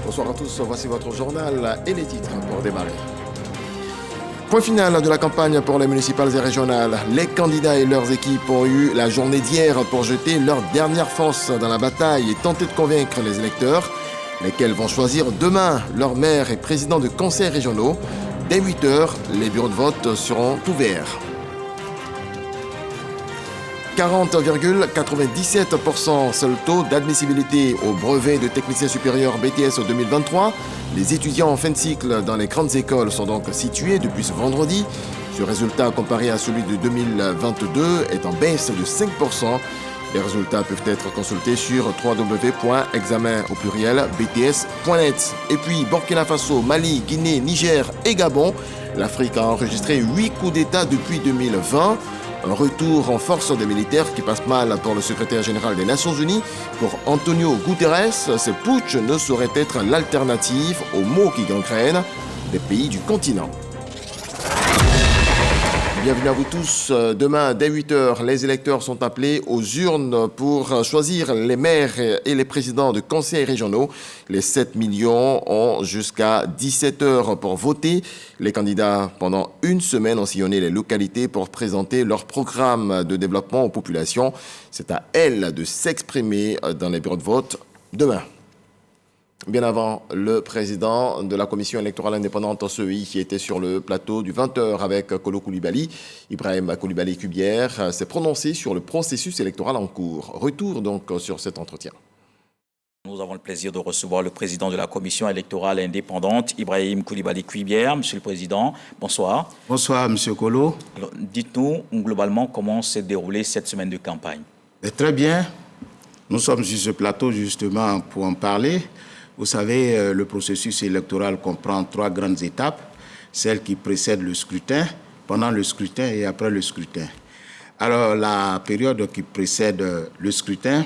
Bonsoir à tous, voici votre journal et les titres pour démarrer. Point final de la campagne pour les municipales et régionales. Les candidats et leurs équipes ont eu la journée d'hier pour jeter leur dernière force dans la bataille et tenter de convaincre les électeurs, lesquels vont choisir demain leur maire et président de conseils régionaux. Dès 8h, les bureaux de vote seront ouverts. 40,97%, seul taux d'admissibilité au brevet de technicien supérieur BTS 2023. Les étudiants en fin de cycle dans les grandes écoles sont donc situés depuis ce vendredi. Ce résultat comparé à celui de 2022 est en baisse de 5%. Les résultats peuvent être consultés sur www.examen.bts.net. Et puis Burkina Faso, Mali, Guinée, Niger et Gabon. L'Afrique a enregistré 8 coups d'État depuis 2020. Un retour en force des militaires qui passe mal pour le secrétaire général des Nations Unies. Pour Antonio Guterres, ce putsch ne saurait être l'alternative aux maux qui gangrènent les pays du continent. Bienvenue à vous tous. Demain, dès 8h, les électeurs sont appelés aux urnes pour choisir les maires et les présidents de conseils régionaux. Les 7 millions ont jusqu'à 17h pour voter. Les candidats, pendant une semaine, ont sillonné les localités pour présenter leur programme de développement aux populations. C'est à elles de s'exprimer dans les bureaux de vote demain. Bien avant, le président de la commission électorale indépendante CEI qui était sur le plateau du 20h avec Kolo Koulibaly, Ibrahim Koulibaly Kubière, s'est prononcé sur le processus électoral en cours. Retour donc sur cet entretien. Nous avons le plaisir de recevoir le président de la commission électorale indépendante, Ibrahim Koulibaly Kubière. Monsieur le Président, bonsoir. Bonsoir, Monsieur Kolo. Dites-nous globalement comment s'est déroulée cette semaine de campagne. Très bien. Nous sommes sur ce plateau justement pour en parler. Vous savez, le processus électoral comprend 3 grandes étapes, celle qui précède le scrutin, pendant le scrutin et après le scrutin. Alors, la période qui précède le scrutin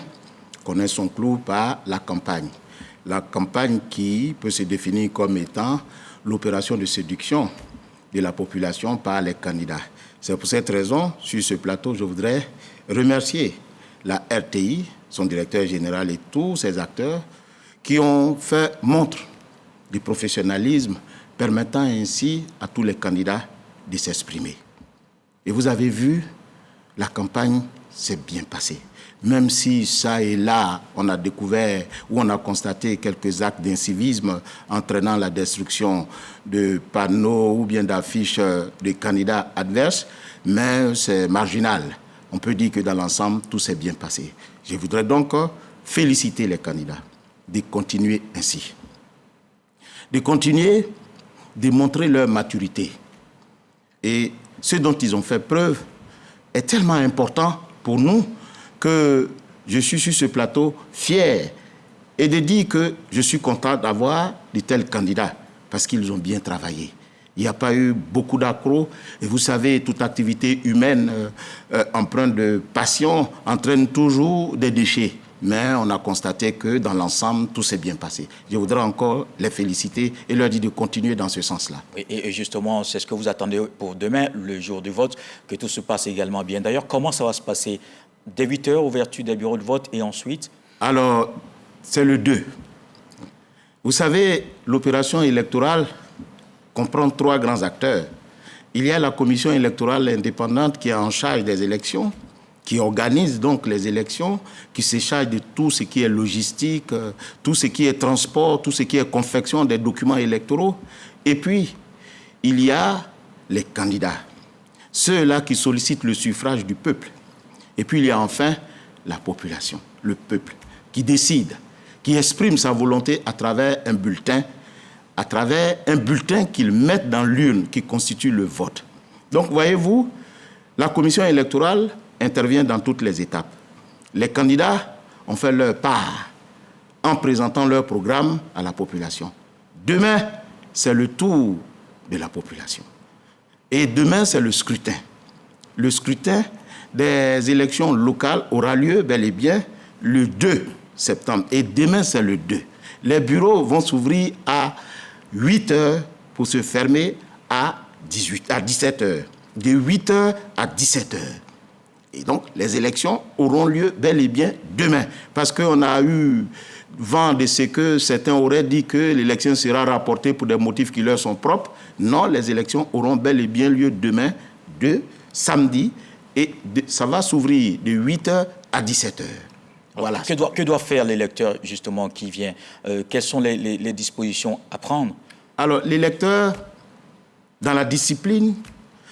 connaît son clou par la campagne. La campagne qui peut se définir comme étant l'opération de séduction de la population par les candidats. C'est pour cette raison, sur ce plateau, je voudrais remercier la RTI, son directeur général et tous ses acteurs, qui ont fait montre du professionnalisme, permettant ainsi à tous les candidats de s'exprimer. Et vous avez vu, la campagne s'est bien passée. Même si ça et là, on a découvert ou on a constaté quelques actes d'incivisme entraînant la destruction de panneaux ou bien d'affiches de candidats adverses, mais c'est marginal. On peut dire que dans l'ensemble, tout s'est bien passé. Je voudrais donc féliciter les candidats de continuer ainsi, de continuer de montrer leur maturité. Et ce dont ils ont fait preuve est tellement important pour nous que je suis sur ce plateau fier et de dire que je suis content d'avoir de tels candidats parce qu'ils ont bien travaillé. Il n'y a pas eu beaucoup d'accros. Et vous savez, toute activité humaine empreinte de passion entraîne toujours des déchets. Mais on a constaté que dans l'ensemble, tout s'est bien passé. Je voudrais encore les féliciter et leur dire de continuer dans ce sens-là. Et justement, c'est ce que vous attendez pour demain, le jour du vote, que tout se passe également bien. D'ailleurs, comment ça va se passer? Dès 8h, ouverture des bureaux de vote et ensuite? Alors, c'est le 2. Vous savez, l'opération électorale comprend 3 grands acteurs. Il y a la commission électorale indépendante qui est en charge des élections, qui organise donc les élections, qui se charge de tout ce qui est logistique, tout ce qui est transport, tout ce qui est confection des documents électoraux. Et puis, il y a les candidats, ceux-là qui sollicitent le suffrage du peuple. Et puis, il y a enfin la population, le peuple, qui décide, qui exprime sa volonté à travers un bulletin qu'ils mettent dans l'urne qui constitue le vote. Donc, voyez-vous, la commission électorale intervient dans toutes les étapes. Les candidats ont fait leur part en présentant leur programme à la population. Demain, c'est le tour de la population. Et demain, c'est le scrutin. Le scrutin des élections locales aura lieu bel et bien le 2 septembre. Et demain, c'est le 2. Les bureaux vont s'ouvrir à 8h pour se fermer à 17h. De 8h à 17h. Et donc, les élections auront lieu bel et bien demain. Parce qu'on a eu vent de ce que certains auraient dit que l'élection sera rapportée pour des motifs qui leur sont propres. Non, les élections auront bel et bien lieu demain, samedi, et ça va s'ouvrir de 8h à 17h. Voilà. Que doit faire l'électeur, justement, qui vient? Quelles sont les dispositions à prendre? Alors, l'électeur, dans la discipline,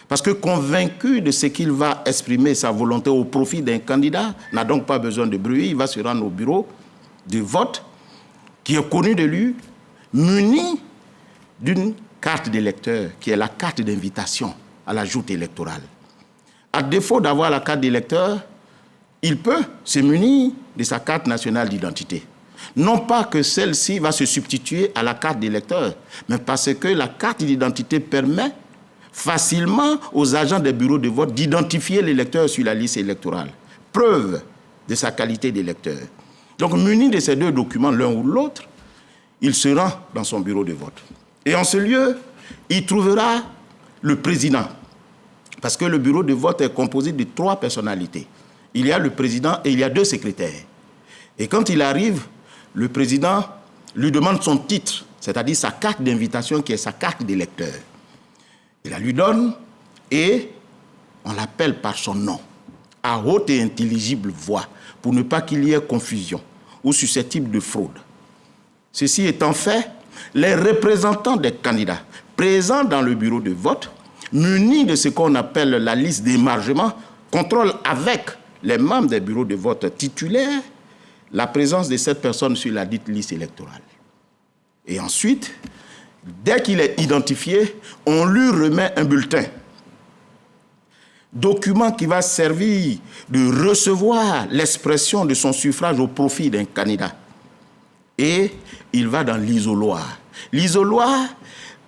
parce que convaincu de ce qu'il va exprimer sa volonté au profit d'un candidat, n'a donc pas besoin de bruit, il va se rendre au bureau de vote, qui est connu de lui, muni d'une carte d'électeur, qui est la carte d'invitation à la joute électorale. À défaut d'avoir la carte d'électeur, il peut se munir de sa carte nationale d'identité. Non pas que celle-ci va se substituer à la carte d'électeur, mais parce que la carte d'identité permet facilement aux agents des bureaux de vote d'identifier l'électeur sur la liste électorale. Preuve de sa qualité d'électeur. Donc, muni de ces deux documents, l'un ou l'autre, il se rend dans son bureau de vote. Et en ce lieu, il trouvera le président. Parce que le bureau de vote est composé de 3 personnalités. Il y a le président et il y a 2 secrétaires. Et quand il arrive, le président lui demande son titre, c'est-à-dire sa carte d'invitation qui est sa carte d'électeur. Il la lui donne et on l'appelle par son nom, à haute et intelligible voix, pour ne pas qu'il y ait confusion ou susceptible de fraude. Ceci étant fait, les représentants des candidats présents dans le bureau de vote, munis de ce qu'on appelle la liste d'émargement, contrôlent avec les membres des bureaux de vote titulaires la présence de cette personne sur la dite liste électorale. Et ensuite, dès qu'il est identifié, on lui remet un bulletin. Document qui va servir de recevoir l'expression de son suffrage au profit d'un candidat. Et il va dans l'isoloir. L'isoloir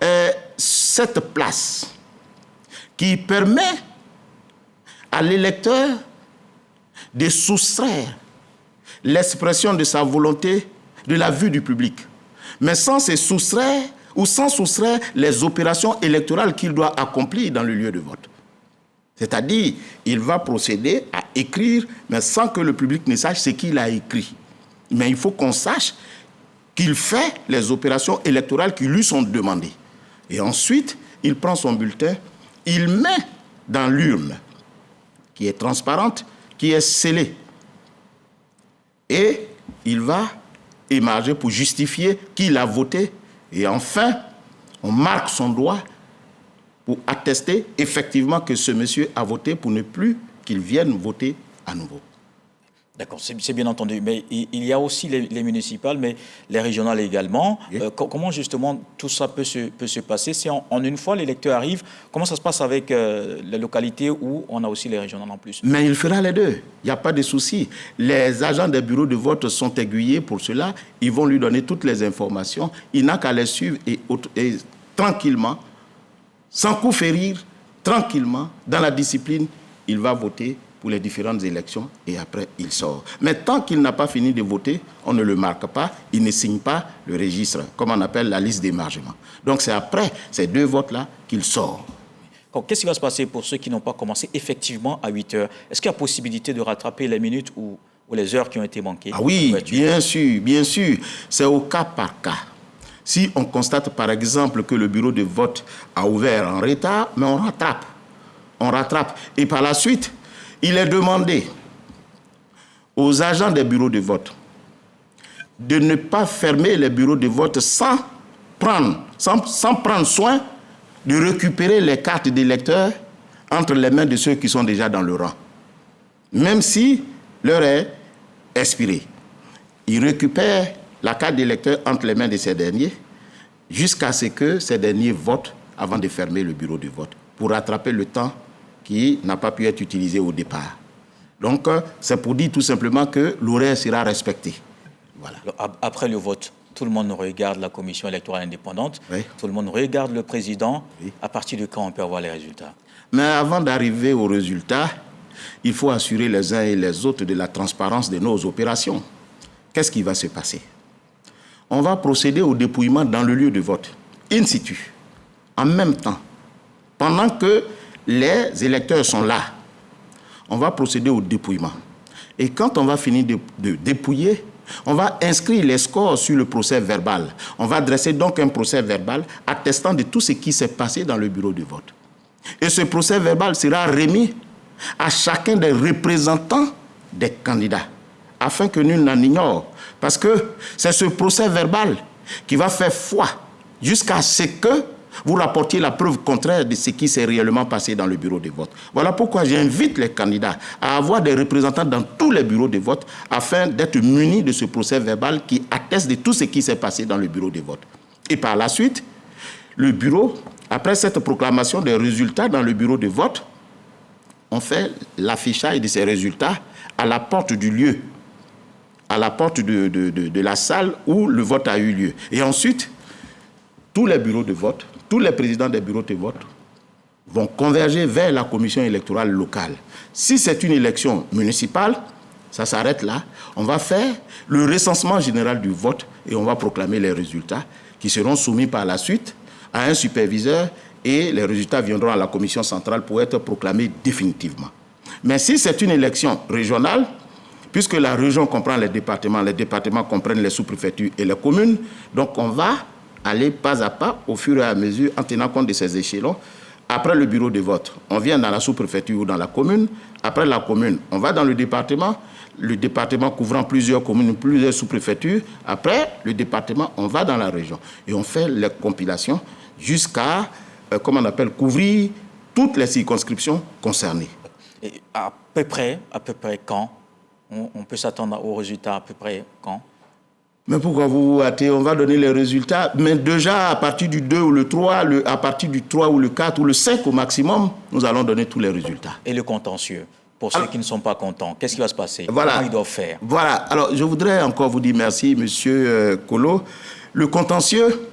est cette place qui permet à l'électeur de soustraire l'expression de sa volonté de la vue du public, mais sans se soustraire ou sans soustraire les opérations électorales qu'il doit accomplir dans le lieu de vote. C'est-à-dire, il va procéder à écrire, mais sans que le public ne sache ce qu'il a écrit. Mais il faut qu'on sache qu'il fait les opérations électorales qui lui sont demandées. Et ensuite, il prend son bulletin, il met dans l'urne, qui est transparente, qui est scellée. Et il va émarger pour justifier qu'il a voté. Et enfin, on marque son doigt pour attester effectivement que ce monsieur a voté pour ne plus qu'il vienne voter à nouveau. D'accord, c'est bien entendu. Mais il y a aussi les municipales, mais les régionales également. Oui. Comment justement tout ça peut se passer? Si en une fois l'électeur arrive, comment ça se passe avec les localités où on a aussi les régionales en plus? Mais il fera les deux, il n'y a pas de souci. Les agents des bureaux de vote sont aiguillés pour cela. Ils vont lui donner toutes les informations. Il n'a qu'à les suivre et tranquillement, sans coup férir, tranquillement, dans la discipline, il va voter pour les différentes élections et après il sort. Mais tant qu'il n'a pas fini de voter, on ne le marque pas, il ne signe pas le registre, comme on appelle la liste d'émargement. Donc c'est après ces 2 votes-là qu'il sort. Qu'est-ce qui va se passer pour ceux qui n'ont pas commencé effectivement à 8 heures? Est-ce qu'il y a possibilité de rattraper les minutes ou les heures qui ont été manquées? Ah oui, bien sûr. C'est au cas par cas. Si on constate par exemple que le bureau de vote a ouvert en retard, mais on rattrape. Et par la suite, il est demandé aux agents des bureaux de vote de ne pas fermer les bureaux de vote sans prendre soin de récupérer les cartes d'électeurs entre les mains de ceux qui sont déjà dans le rang, même si l'heure est expirée. Ils récupèrent la carte d'électeur entre les mains de ces derniers jusqu'à ce que ces derniers votent avant de fermer le bureau de vote pour rattraper le temps qui n'a pas pu être utilisé au départ. Donc, c'est pour dire tout simplement que l'horaire sera respecté. Voilà. Alors, après le vote, tout le monde regarde la commission électorale indépendante, oui. Tout le monde regarde le président. Oui. À partir de quand on peut avoir les résultats? Mais avant d'arriver aux résultats, il faut assurer les uns et les autres de la transparence de nos opérations. Qu'est-ce qui va se passer? On va procéder au dépouillement dans le lieu de vote, in situ, en même temps, pendant que les électeurs sont là. On va procéder au dépouillement. Et quand on va finir de dépouiller, On va inscrire les scores sur le procès verbal. On va dresser donc un procès verbal attestant de tout ce qui s'est passé dans le bureau de vote. Et ce procès verbal sera remis à chacun des représentants des candidats, afin que nul n'en ignore. Parce que c'est ce procès verbal qui va faire foi jusqu'à ce que vous rapportiez la preuve contraire de ce qui s'est réellement passé dans le bureau de vote. Voilà pourquoi j'invite les candidats à avoir des représentants dans tous les bureaux de vote afin d'être munis de ce procès verbal qui atteste de tout ce qui s'est passé dans le bureau de vote. Et par la suite, le bureau, après cette proclamation des résultats dans le bureau de vote, on fait l'affichage de ces résultats à la porte du lieu, à la porte de la salle où le vote a eu lieu. Et ensuite, tous les bureaux de vote, tous les présidents des bureaux de vote vont converger vers la commission électorale locale. Si c'est une élection municipale, ça s'arrête là. On va faire le recensement général du vote et on va proclamer les résultats qui seront soumis par la suite à un superviseur et les résultats viendront à la commission centrale pour être proclamés définitivement. Mais si c'est une élection régionale, puisque la région comprend les départements comprennent les sous-préfectures et les communes, donc on va aller pas à pas, au fur et à mesure, en tenant compte de ces échelons. Après le bureau de vote, on vient dans la sous-préfecture ou dans la commune. Après la commune, on va dans le département couvrant plusieurs communes, plusieurs sous-préfectures. Après le département, on va dans la région. Et on fait les compilations jusqu'à, couvrir toutes les circonscriptions concernées. Et à peu près quand on peut s'attendre aux résultats à peu près quand? Mais pourquoi vous vous hâtez? On va donner les résultats. Mais déjà, à partir du 2 ou le 3, à partir du 3 ou le 4 ou le 5 au maximum, nous allons donner tous les résultats. Et le contentieux? Pour ceux qui ne sont pas contents, qu'est-ce qui va se passer? Voilà. Comment ils doivent faire? Voilà. Alors, je voudrais encore vous dire merci, monsieur Kolo. Le contentieux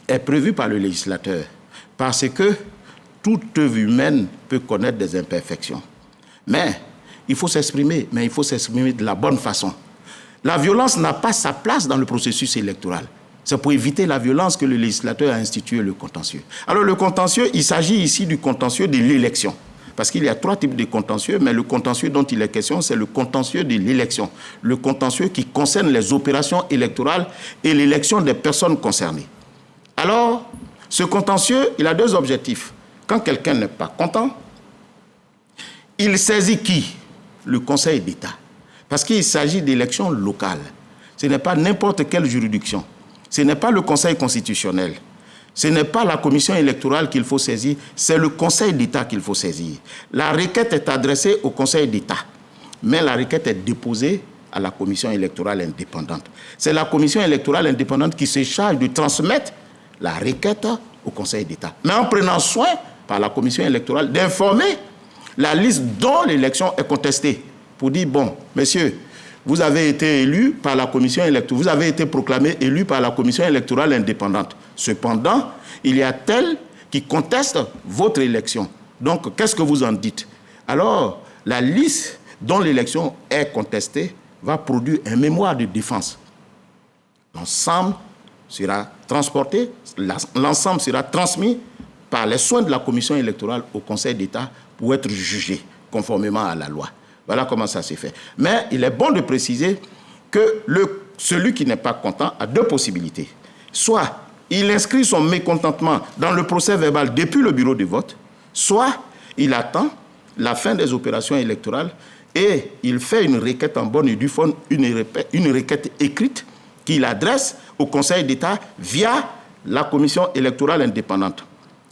est prévu par le législateur parce que toute œuvre humaine peut connaître des imperfections. Mais il faut s'exprimer, de la bonne façon. La violence n'a pas sa place dans le processus électoral. C'est pour éviter la violence que le législateur a institué le contentieux. Alors le contentieux, il s'agit ici du contentieux de l'élection. Parce qu'il y a 3 types de contentieux, mais le contentieux dont il est question, c'est le contentieux de l'élection. Le contentieux qui concerne les opérations électorales et l'élection des personnes concernées. Alors, ce contentieux, il a 2 objectifs. Quand quelqu'un n'est pas content, il saisit qui? Le Conseil d'État. Parce qu'il s'agit d'élections locales. Ce n'est pas n'importe quelle juridiction. Ce n'est pas le Conseil constitutionnel. Ce n'est pas la commission électorale qu'il faut saisir, c'est le Conseil d'État qu'il faut saisir. La requête est adressée au Conseil d'État, mais la requête est déposée à la commission électorale indépendante. C'est la commission électorale indépendante qui se charge de transmettre la requête au Conseil d'État. Mais en prenant soin, par la commission électorale, d'informer la liste dont l'élection est contestée. Pour dire, bon, messieurs, vous avez été élu par la commission électorale, vous avez été proclamé élu par la commission électorale indépendante. Cependant, il y a tel qui conteste votre élection. Donc, qu'est-ce que vous en dites? Alors, la liste dont l'élection est contestée va produire un mémoire de défense. L'ensemble sera transporté, l'ensemble sera transmis par les soins de la commission électorale au Conseil d'État pour être jugé conformément à la loi. Voilà comment ça s'est fait. Mais il est bon de préciser que celui qui n'est pas content a 2 possibilités. Soit il inscrit son mécontentement dans le procès verbal depuis le bureau de vote, soit il attend la fin des opérations électorales et il fait une requête en bonne et due forme, une requête écrite qu'il adresse au Conseil d'État via la commission électorale indépendante.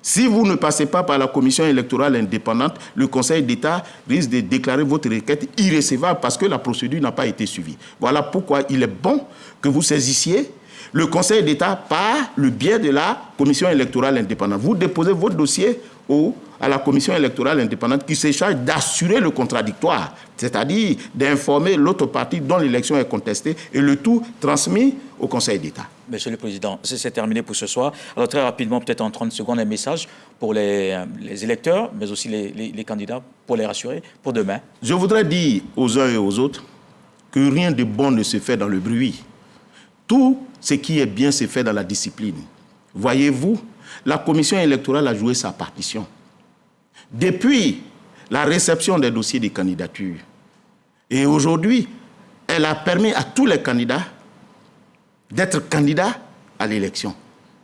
Si vous ne passez pas par la commission électorale indépendante, le Conseil d'État risque de déclarer votre requête irrécevable parce que la procédure n'a pas été suivie. Voilà pourquoi il est bon que vous saisissiez le Conseil d'État par le biais de la commission électorale indépendante. Vous déposez votre dossier à la commission électorale indépendante qui se charge d'assurer le contradictoire, c'est-à-dire d'informer l'autre partie dont l'élection est contestée et le tout transmis au Conseil d'État. Monsieur le Président, c'est terminé pour ce soir. Alors très rapidement, peut-être en 30 secondes, un message pour les électeurs, mais aussi les candidats, pour les rassurer pour demain. Je voudrais dire aux uns et aux autres que rien de bon ne se fait dans le bruit. Tout ce qui est bien se fait dans la discipline. Voyez-vous, la commission électorale a joué sa partition. Depuis la réception des dossiers de candidature, et aujourd'hui, elle a permis à tous les candidats d'être candidats à l'élection.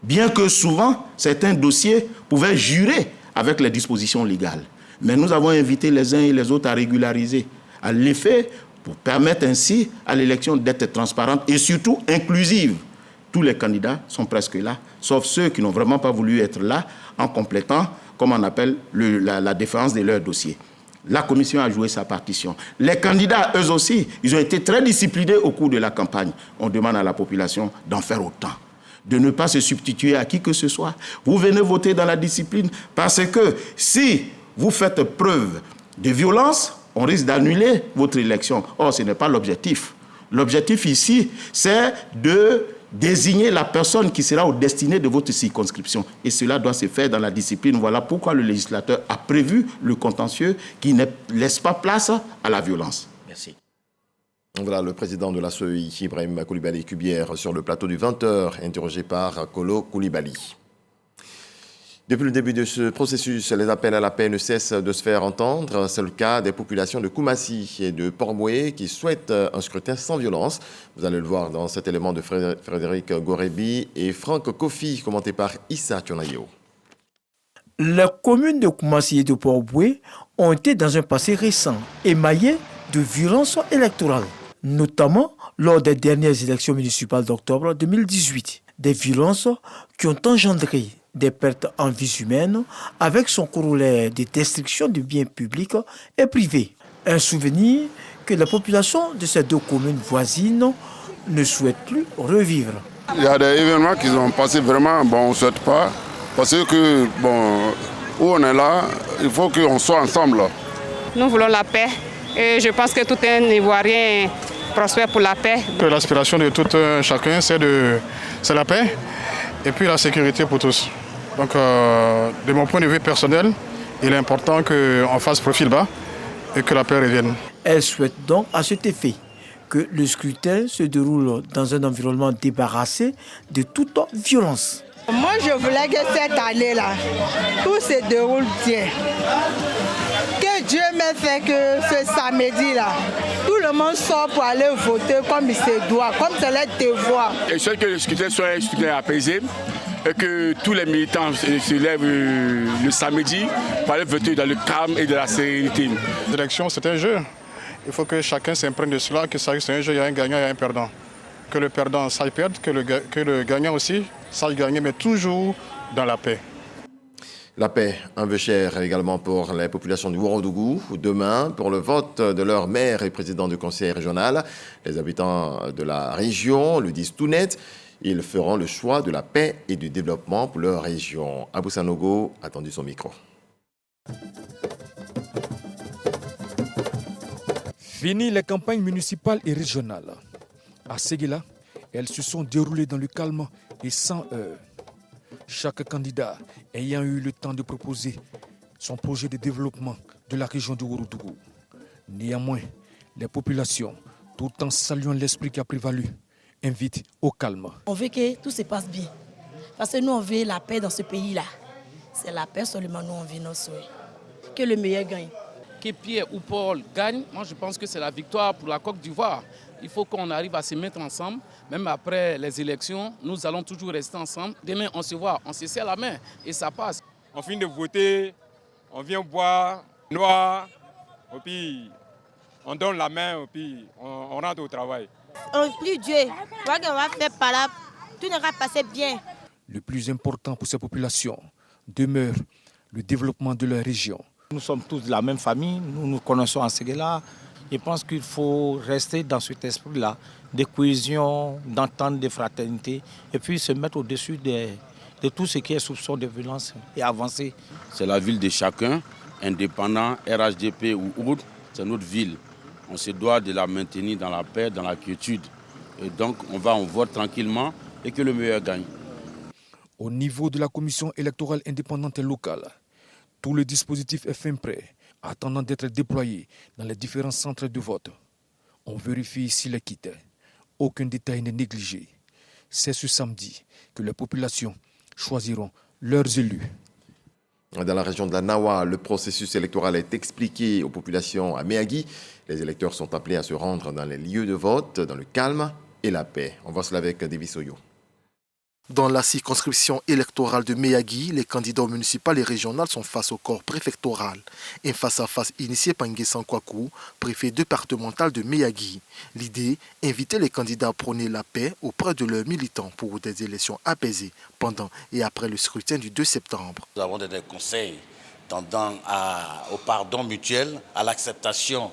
Bien que souvent, certains dossiers pouvaient jurer avec les dispositions légales. Mais nous avons invité les uns et les autres à régulariser à l'effet pour permettre ainsi à l'élection d'être transparente et surtout inclusive. Tous les candidats sont presque là, sauf ceux qui n'ont vraiment pas voulu être là en complétant, comme on appelle, la défense de leur dossier. La commission a joué sa partition. Les candidats, eux aussi, ils ont été très disciplinés au cours de la campagne. On demande à la population d'en faire autant, de ne pas se substituer à qui que ce soit. Vous venez voter dans la discipline parce que si vous faites preuve de violence, on risque d'annuler votre élection. Or, ce n'est pas l'objectif. L'objectif ici, c'est de désigner la personne qui sera au destiné de votre circonscription. Et cela doit se faire dans la discipline. Voilà pourquoi le législateur a prévu le contentieux qui ne laisse pas place à la violence. Merci. Voilà le président de la CEI, Ibrahim Koulibaly Kubière, sur le plateau du 20h, interrogé par Kolo Koulibaly. Depuis le début de ce processus, les appels à la paix ne cessent de se faire entendre. C'est le cas des populations de Koumassi et de Port-Boué qui souhaitent un scrutin sans violence. Vous allez le voir dans cet élément de Frédéric Gorebi et Franck Kofi, commenté par Issa Tchonayo. Les communes de Koumassi et de Port-Boué ont été dans un passé récent émaillées de violences électorales, notamment lors des dernières élections municipales d'octobre 2018. Des violences qui ont engendré des pertes en vies humaines avec son corollaire de destruction de biens publics et privés. Un souvenir que la population de ces deux communes voisines ne souhaite plus revivre. Il y a des événements qui ont passé vraiment, on ne souhaite pas, parce que, où on est là, il faut qu'on soit ensemble. Nous voulons la paix et je pense que tout un Ivoirien prospère pour la paix. L'aspiration de tout chacun, c'est la paix et puis la sécurité pour tous. Donc, de mon point de vue personnel, il est important qu'on fasse profil bas et que la paix revienne. Elle souhaite donc à cet effet que le scrutin se déroule dans un environnement débarrassé de toute violence. Moi, je voulais que cette année-là, tout se déroule bien. Que Dieu m'ait fait que ce samedi-là, tout le monde sort pour aller voter comme il se doit, comme c'est leur devoir. Je souhaite que le scrutin soit un scrutin apaisé et que tous les militants se lèvent le samedi pour aller voter dans le calme et de la sérénité. L'élection, c'est un jeu. Il faut que chacun s'imprègne de cela, que c'est un jeu, il y a un gagnant et un perdant. Que le perdant sache perdre, que le gagnant aussi sache gagner, mais toujours dans la paix. La paix, un vœu cher également pour les populations du Ourodougou. Demain, pour le vote de leur maire et président du conseil régional, les habitants de la région le disent tout net. Ils feront le choix de la paix et du développement pour leur région. Abou Sanogo a tendu son micro. Fini les campagnes municipales et régionales. À Séguéla, elles se sont déroulées dans le calme et sans heurts. Chaque candidat ayant eu le temps de proposer son projet de développement de la région du Ourodougou. Néanmoins, les populations, tout en saluant l'esprit qui a prévalu, invitent au calme. On veut que tout se passe bien. Parce que nous, on veut la paix dans ce pays-là. C'est la paix seulement, nous, on veut nos souhaits. Que le meilleur gagne. Que Pierre ou Paul gagne, moi je pense que c'est la victoire pour la Côte d'Ivoire. Il faut qu'on arrive à se mettre ensemble. Même après les élections, nous allons toujours rester ensemble. Demain, on se voit, on se serre la main et ça passe. On finit de voter, on vient boire, noir, et puis on donne la main, et puis on rentre au travail. On prie Dieu, quoi qu'on va faire par là, tout ne va passer bien. Le plus important pour ces populations demeure le développement de leur région. Nous sommes tous de la même famille, nous nous connaissons à Séguéla. Je pense qu'il faut rester dans cet esprit-là, de cohésion, d'entente, de fraternité, et puis se mettre au-dessus de tout ce qui est soupçon de violence et avancer. C'est la ville de chacun, indépendant, RHDP ou autre, c'est notre ville. On se doit de la maintenir dans la paix, dans la quiétude. Et donc on vote tranquillement et que le meilleur gagne. Au niveau de la commission électorale indépendante et locale, tout le dispositif est fin prêt, attendant d'être déployé dans les différents centres de vote. On vérifie ici les kits. Aucun détail n'est négligé. C'est ce samedi que les populations choisiront leurs élus. Dans la région de la Nawa, le processus électoral est expliqué aux populations à Méagui. Les électeurs sont appelés à se rendre dans les lieux de vote, dans le calme et la paix. On voit cela avec Davis Oyo. Dans la circonscription électorale de Méagui, les candidats municipaux et régionaux sont face au corps préfectoral. Un face-à-face initié par Nguessan Kwaku, préfet départemental de Méagui. L'idée, inviter les candidats à prôner la paix auprès de leurs militants pour des élections apaisées pendant et après le scrutin du 2 septembre. Nous avons des conseils tendant au pardon mutuel, à l'acceptation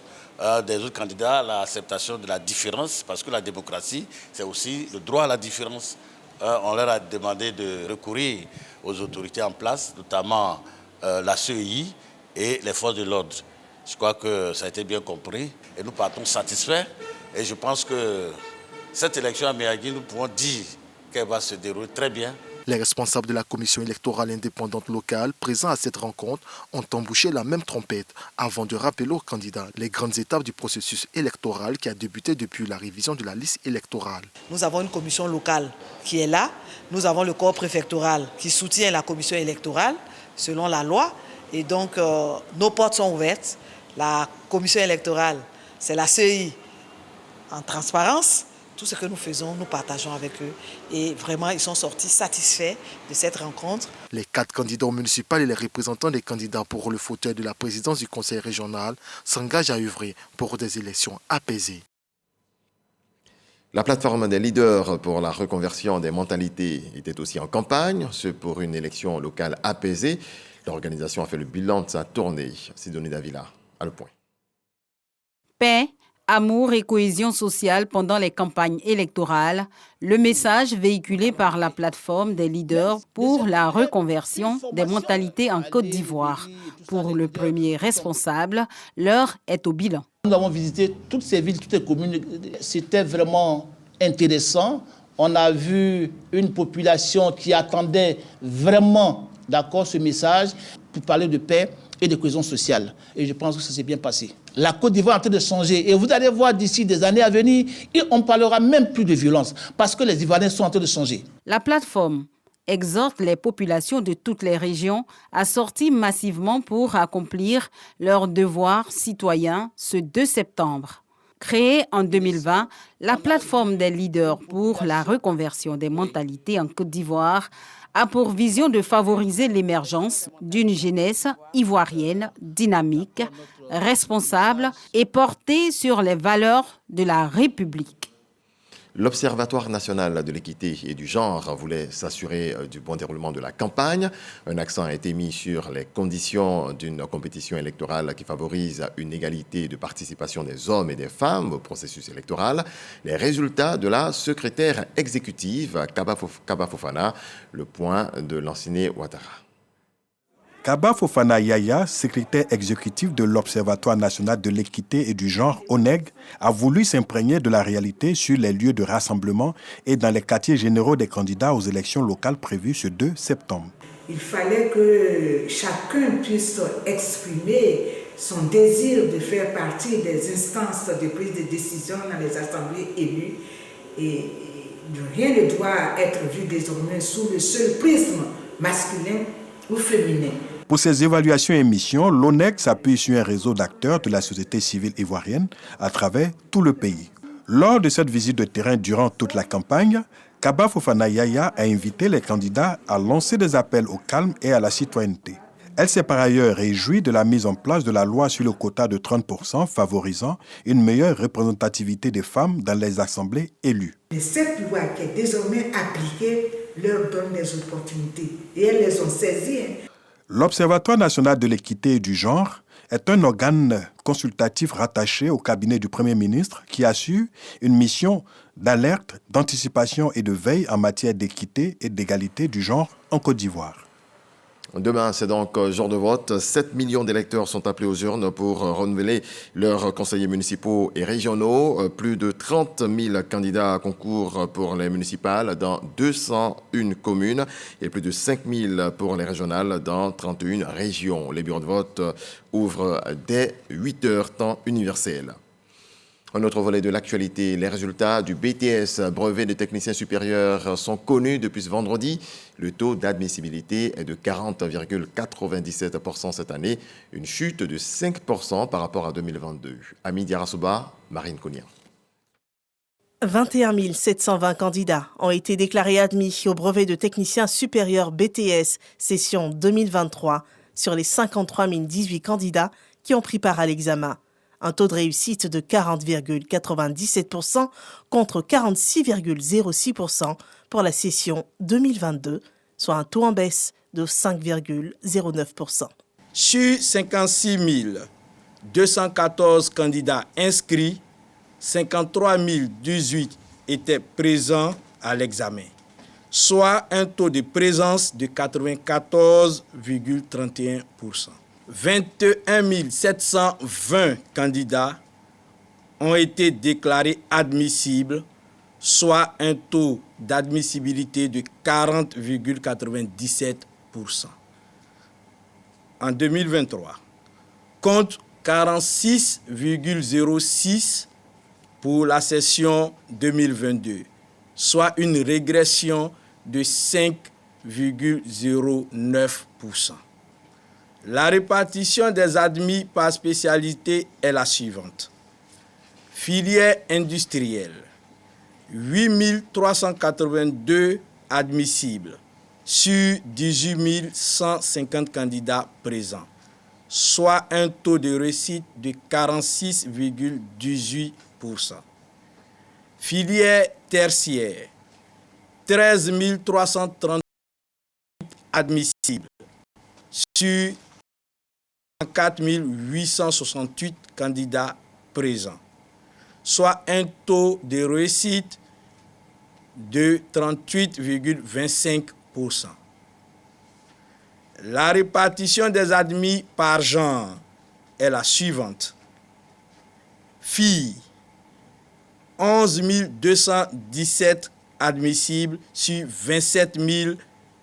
des autres candidats, à l'acceptation de la différence, parce que la démocratie, c'est aussi le droit à la différence. On leur a demandé de recourir aux autorités en place, notamment la CEI et les forces de l'ordre. Je crois que ça a été bien compris et nous partons satisfaits. Et je pense que cette élection à Méagui, nous pouvons dire qu'elle va se dérouler très bien. Les responsables de la commission électorale indépendante locale présents à cette rencontre ont embouché la même trompette avant de rappeler aux candidats les grandes étapes du processus électoral qui a débuté depuis la révision de la liste électorale. Nous avons une commission locale qui est là. Nous avons le corps préfectoral qui soutient la commission électorale selon la loi. Et donc, nos portes sont ouvertes. La commission électorale, c'est la CEI en transparence. Tout ce que nous faisons, nous partageons avec eux. Et vraiment, ils sont sortis satisfaits de cette rencontre. Les 4 candidats municipaux et les représentants des candidats pour le fauteuil de la présidence du conseil régional s'engagent à œuvrer pour des élections apaisées. La plateforme des leaders pour la reconversion des mentalités était aussi en campagne, ce pour une élection locale apaisée. L'organisation a fait le bilan de sa tournée. Sidonie Davila a le point. Paix, amour et cohésion sociale pendant les campagnes électorales, le message véhiculé par la plateforme des leaders pour la reconversion des mentalités en Côte d'Ivoire. Pour le premier responsable, l'heure est au bilan. Nous avons visité toutes ces villes, toutes ces communes. C'était vraiment intéressant. On a vu une population qui attendait vraiment ce message pour parler de paix et de cohésion sociale. Et je pense que ça s'est bien passé. La Côte d'Ivoire est en train de changer. Et vous allez voir d'ici des années à venir, et on ne parlera même plus de violence, parce que les Ivoiriens sont en train de changer. La plateforme exhorte les populations de toutes les régions à sortir massivement pour accomplir leurs devoirs citoyens ce 2 septembre. Créée en 2020, la plateforme des leaders pour la reconversion des mentalités en Côte d'Ivoire a pour vision de favoriser l'émergence d'une jeunesse ivoirienne dynamique, responsable et portée sur les valeurs de la République. L'Observatoire national de l'équité et du genre voulait s'assurer du bon déroulement de la campagne. Un accent a été mis sur les conditions d'une compétition électorale qui favorise une égalité de participation des hommes et des femmes au processus électoral. Les résultats de la secrétaire exécutive Kaba Fofana, le point de Lansine Ouattara. Kaba Fofana Yaya, secrétaire exécutif de l'Observatoire national de l'équité et du genre, ONEG, a voulu s'imprégner de la réalité sur les lieux de rassemblement et dans les quartiers généraux des candidats aux élections locales prévues ce 2 septembre. Il fallait que chacun puisse exprimer son désir de faire partie des instances de prise de décision dans les assemblées élues. Et rien ne doit être vu désormais sous le seul prisme masculin ou féminin. Pour ces évaluations et missions, l'ONEG s'appuie sur un réseau d'acteurs de la société civile ivoirienne à travers tout le pays. Lors de cette visite de terrain durant toute la campagne, Kaba Fofana Yaya a invité les candidats à lancer des appels au calme et à la citoyenneté. Elle s'est par ailleurs réjouie de la mise en place de la loi sur le quota de 30% favorisant une meilleure représentativité des femmes dans les assemblées élues. Cette loi qui est désormais appliquée leur donne des opportunités et elles les ont saisies. L'Observatoire national de l'équité et du genre est un organe consultatif rattaché au cabinet du Premier ministre qui assure une mission d'alerte, d'anticipation et de veille en matière d'équité et d'égalité du genre en Côte d'Ivoire. Demain, c'est donc jour de vote. 7 millions d'électeurs sont appelés aux urnes pour renouveler leurs conseillers municipaux et régionaux. Plus de 30 000 candidats concourent pour les municipales dans 201 communes et plus de 5 000 pour les régionales dans 31 régions. Les bureaux de vote ouvrent dès 8 heures, temps universel. Un autre volet de l'actualité, les résultats du BTS, brevet de technicien supérieur, sont connus depuis ce vendredi. Le taux d'admissibilité est de 40,97% cette année, une chute de 5% par rapport à 2022. Ami Diarasouba, Marine Kounia. 21 720 candidats ont été déclarés admis au brevet de technicien supérieur BTS session 2023 sur les 53 018 candidats qui ont pris part à l'examen. Un taux de réussite de 40,97% contre 46,06% pour la session 2022, soit un taux en baisse de 5,09%. Sur 56 214 candidats inscrits, 53 018 étaient présents à l'examen, soit un taux de présence de 94,31%. 21 720 candidats ont été déclarés admissibles, soit un taux d'admissibilité de 40,97%. En 2023, contre 46,06% pour la session 2022, soit une régression de 5,09%. La répartition des admis par spécialité est la suivante. Filière industrielle, 8 382 admissibles sur 18 150 candidats présents, soit un taux de réussite de 46,18%. Filière tertiaire, 13 338 admissibles sur 4 868 candidats présents, soit un taux de réussite de 38,25%. La répartition des admis par genre est la suivante. Filles, 11 217 admissibles sur 27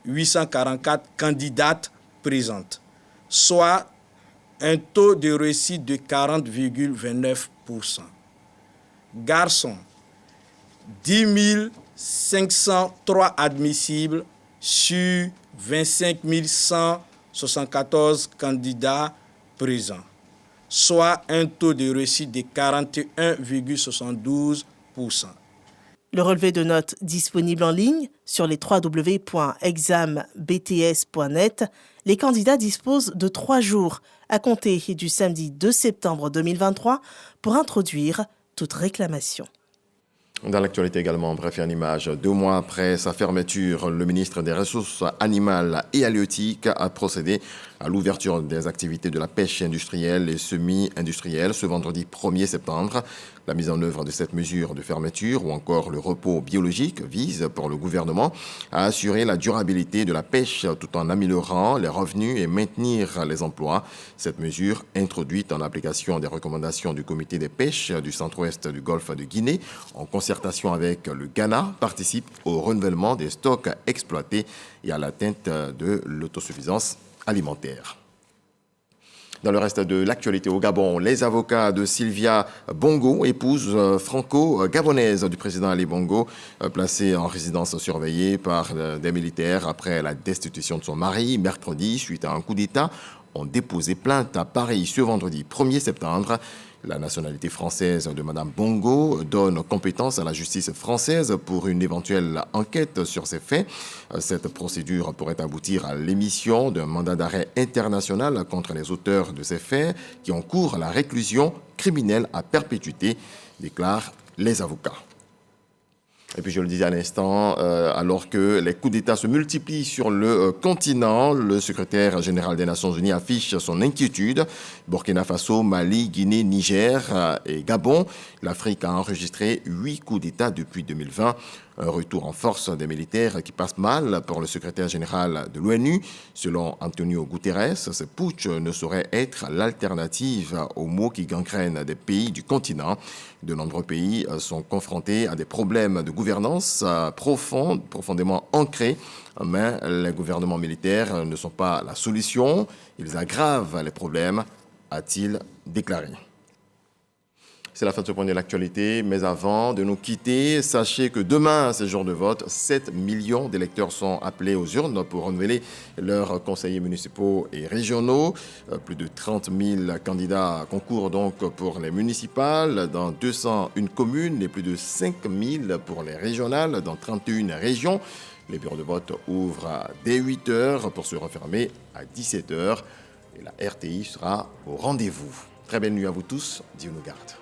844 candidates présentes, soit un taux de réussite de 40,29%. Garçons, 10 503 admissibles sur 25 174 candidats présents, soit un taux de réussite de 41,72%. Le relevé de notes disponible en ligne sur les www.exambts.net, les candidats disposent de 3 jours à compter du samedi 2 septembre 2023 pour introduire toute réclamation. Dans l'actualité également, bref, en image, 2 mois après sa fermeture, le ministre des Ressources animales et halieutiques a procédé à l'ouverture des activités de la pêche industrielle et semi-industrielle ce vendredi 1er septembre. La mise en œuvre de cette mesure de fermeture ou encore le repos biologique vise pour le gouvernement à assurer la durabilité de la pêche tout en améliorant les revenus et maintenir les emplois. Cette mesure, introduite en application des recommandations du comité des pêches du centre-ouest du golfe de Guinée, en concertation avec le Ghana, participe au renouvellement des stocks exploités et à l'atteinte de l'autosuffisance alimentaire. Dans le reste de l'actualité au Gabon, les avocats de Sylvia Bongo, épouse franco-gabonaise du président Ali Bongo, placée en résidence surveillée par des militaires après la destitution de son mari mercredi suite à un coup d'État, ont déposé plainte à Paris ce vendredi 1er septembre. La nationalité française de Mme Bongo donne compétence à la justice française pour une éventuelle enquête sur ces faits. Cette procédure pourrait aboutir à l'émission d'un mandat d'arrêt international contre les auteurs de ces faits qui encourent la réclusion criminelle à perpétuité, déclarent les avocats. Et puis je le disais à l'instant, alors que les coups d'État se multiplient sur le continent, le secrétaire général des Nations Unies affiche son inquiétude. Burkina Faso, Mali, Guinée, Niger et Gabon, l'Afrique a enregistré 8 coups d'État depuis 2020. Un retour en force des militaires qui passe mal pour le secrétaire général de l'ONU. Selon Antonio Guterres, ce putsch ne saurait être l'alternative aux maux qui gangrènent des pays du continent. De nombreux pays sont confrontés à des problèmes de gouvernance profondément ancrés, mais les gouvernements militaires ne sont pas la solution. Ils aggravent les problèmes, a-t-il déclaré. C'est la fin de ce point de l'actualité. Mais avant de nous quitter, sachez que demain, c'est jour de vote. 7 millions d'électeurs sont appelés aux urnes pour renouveler leurs conseillers municipaux et régionaux. Plus de 30 000 candidats concourent donc pour les municipales dans 201 communes et plus de 5 000 pour les régionales dans 31 régions. Les bureaux de vote ouvrent dès 8 h pour se refermer à 17 h. Et la RTI sera au rendez-vous. Très belle nuit à vous tous. Dieu nous garde.